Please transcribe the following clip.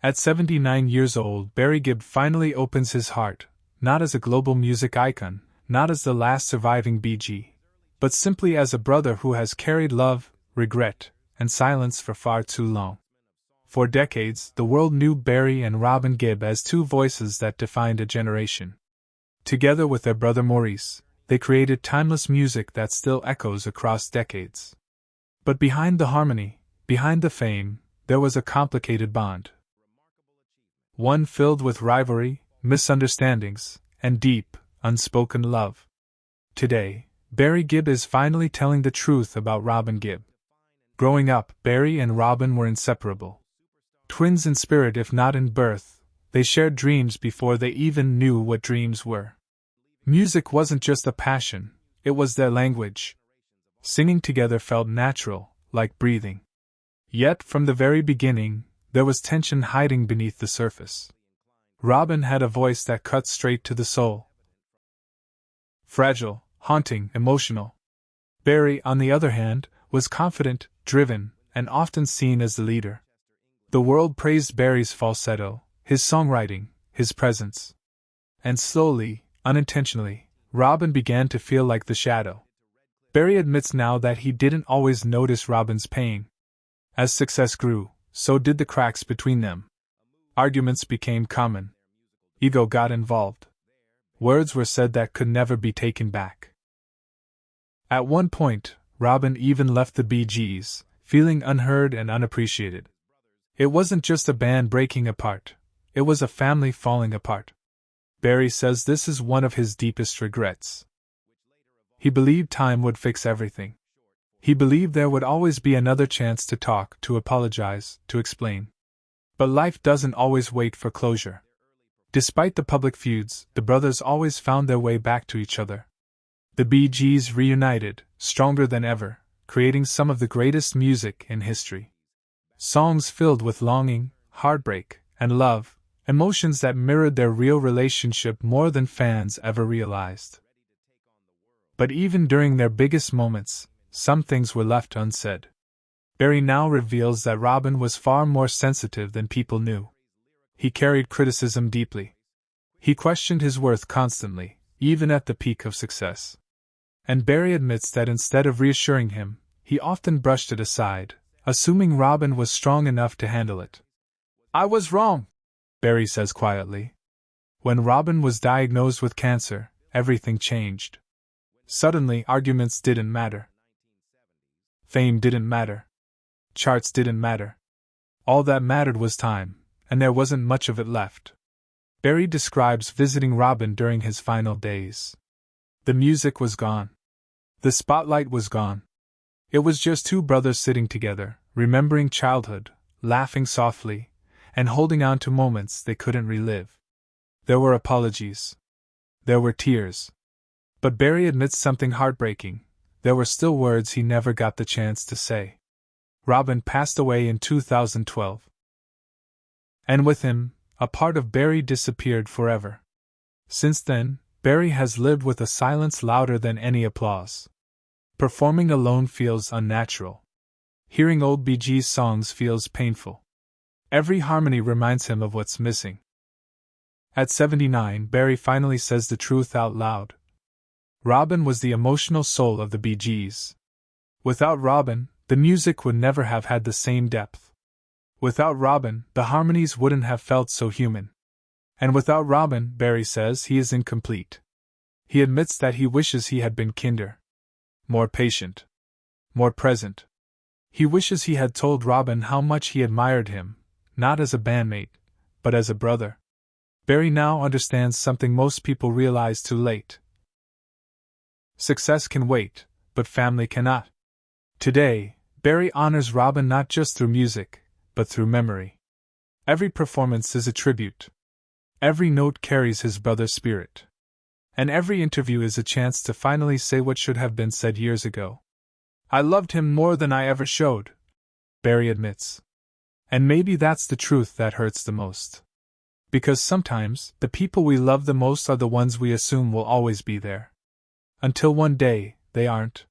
At 79 years old, Barry Gibb finally opens his heart, not as a global music icon, not as the last surviving BG, but simply as a brother who has carried love, regret, and silence for far too long. For decades, the world knew Barry and Robin Gibb as two voices that defined a generation. Together with their brother Maurice, they created timeless music that still echoes across decades. But behind the harmony, behind the fame, there was a complicated bond. One filled with rivalry, misunderstandings, and deep, unspoken love. Today, Barry Gibb is finally telling the truth about Robin Gibb. Growing up, Barry and Robin were inseparable. Twins in spirit if not in birth, they shared dreams before they even knew what dreams were. Music wasn't just a passion, it was their language. Singing together felt natural, like breathing. Yet, from the very beginning, there was tension hiding beneath the surface. Robin had a voice that cut straight to the soul. Fragile, haunting, emotional. Barry, on the other hand, was confident, driven, and often seen as the leader. The world praised Barry's falsetto, his songwriting, his presence. And slowly, unintentionally, Robin began to feel like the shadow. Barry admits now that he didn't always notice Robin's pain. As success grew, so did the cracks between them. Arguments became common. Ego got involved. Words were said that could never be taken back. At one point, Robin even left the Bee Gees, feeling unheard and unappreciated. It wasn't just a band breaking apart, it was a family falling apart. Barry says this is one of his deepest regrets. He believed time would fix everything. He believed there would always be another chance to talk, to apologize, to explain. But life doesn't always wait for closure. Despite the public feuds, the brothers always found their way back to each other. The Bee Gees reunited, stronger than ever, creating some of the greatest music in history. Songs filled with longing, heartbreak, and love, emotions that mirrored their real relationship more than fans ever realized. But even during their biggest moments, some things were left unsaid. Barry now reveals that Robin was far more sensitive than people knew. He carried criticism deeply. He questioned his worth constantly, even at the peak of success. And Barry admits that instead of reassuring him, he often brushed it aside, assuming Robin was strong enough to handle it. "I was wrong," Barry says quietly. When Robin was diagnosed with cancer, everything changed. Suddenly, arguments didn't matter. Fame didn't matter. Charts didn't matter. All that mattered was time, and there wasn't much of it left. Barry describes visiting Robin during his final days. The music was gone. The spotlight was gone. It was just two brothers sitting together, remembering childhood, laughing softly, and holding on to moments they couldn't relive. There were apologies. There were tears. But Barry admits something heartbreaking. There were still words he never got the chance to say. Robin passed away in 2012. And with him, a part of Barry disappeared forever. Since then, Barry has lived with a silence louder than any applause. Performing alone feels unnatural. Hearing old Bee Gees songs feels painful. Every harmony reminds him of what's missing. At 79, Barry finally says the truth out loud. Robin was the emotional soul of the Bee Gees. Without Robin, the music would never have had the same depth. Without Robin, the harmonies wouldn't have felt so human. And without Robin, Barry says, he is incomplete. He admits that he wishes he had been kinder. More patient. More present. He wishes he had told Robin how much he admired him, not as a bandmate, but as a brother. Barry now understands something most people realize too late. Success can wait, but family cannot. Today, Barry honors Robin not just through music, but through memory. Every performance is a tribute. Every note carries his brother's spirit. And every interview is a chance to finally say what should have been said years ago. "I loved him more than I ever showed," Barry admits. And maybe that's the truth that hurts the most. Because sometimes, the people we love the most are the ones we assume will always be there. Until one day, they aren't.